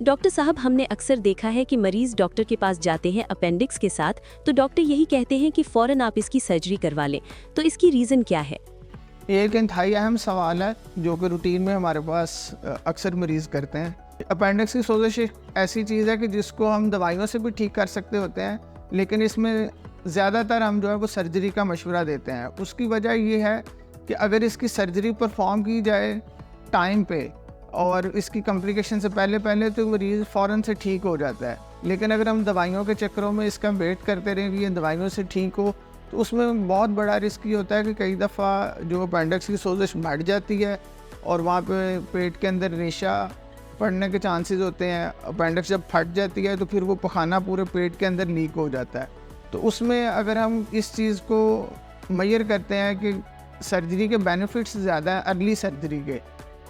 Doctor साहब, हमने अक्सर देखा है कि मरीज डॉक्टर के पास जाते हैं अपेंडिक्स के साथ, तो डॉक्टर यही कहते हैं कि फौरन आप इसकी सर्जरी करवा लें। तो इसकी रीज़न क्या है? ये एक इंतहाई अहम सवाल है जो कि रूटीन में हमारे पास अक्सर मरीज़ करते हैं। अपेंडिक्स की सोजिश एक ऐसी चीज़ है कि जिसको हम दवाइयों से भी ठीक कर सकते होते हैं, लेकिन इसमें ज़्यादातर हम जो है वो सर्जरी का मशवरा देते हैं। उसकी वजह ये है कि अगर इसकी सर्जरी परफॉर्म की जाए टाइम पे और इसकी कॉम्प्लिकेशन से पहले पहले तो मरीज़ फ़ौरन से ठीक हो जाता है। लेकिन अगर हम दवाइयों के चक्करों में इसका वेट करते रहें कि ये दवाइयों से ठीक हो, तो उसमें बहुत बड़ा रिस्क ये होता है कि कई दफ़ा जो अपेंडिक्स की सोजिश बढ़ जाती है और वहाँ पे पेट के अंदर रेशा पड़ने के चांसेस होते हैं। अपेंडिक्स जब फट जाती है तो फिर वो पखाना पूरे पेट के अंदर लीक हो जाता है। तो उसमें अगर हम इस चीज़ को मेजर करते हैं कि सर्जरी के बेनिफिट्स ज़्यादा हैं अर्ली सर्जरी के,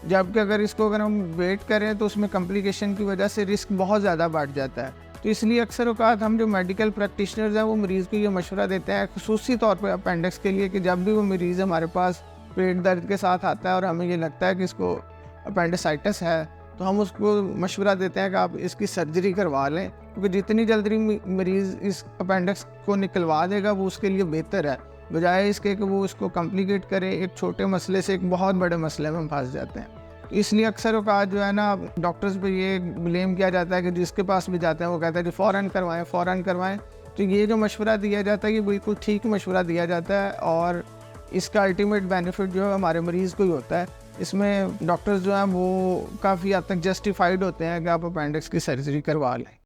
जबकि अगर हम वेट करें तो उसमें कॉम्प्लिकेशन की वजह से रिस्क बहुत ज़्यादा बढ़ जाता है। तो इसलिए अक्सर औक़ात हम जो मेडिकल प्रैक्टिशनर्स हैं वो मरीज़ को ये मशवरा देते हैं ख़ुसूसी तौर पे अपेंडिक्स के लिए कि जब भी वो मरीज़ हमारे पास पेट दर्द के साथ आता है और हमें ये लगता है कि इसको अपेंडिसाइटिस है, तो हम उसको मशवरा देते हैं कि आप इसकी सर्जरी करवा लें, क्योंकि जितनी जल्दी मरीज़ इस अपेंडिक्स को निकलवा देगा वो उसके लिए बेहतर है, बजाय इसके कि वो इसको कॉम्प्लिकेट करे, एक छोटे मसले से एक बहुत बड़े मसले में फंस जाते हैं। इसलिए अक्सर औक़ात जो है ना डॉक्टर्स पे ये ब्लेम किया जाता है कि जिसके पास भी जाते हैं वो कहता है कि फ़ौरन करवाएं। तो ये जो मशवरा दिया जाता है ये बिल्कुल ठीक मशवरा दिया जाता है और इसका अल्टीमेट बेनिफिट जो है हमारे मरीज़ को ही होता है। इसमें डॉक्टर्स जो हैं वो काफ़ी हद तक जस्टिफाइड होते हैं कि आप अपेंडिक्स की सर्जरी करवा लें।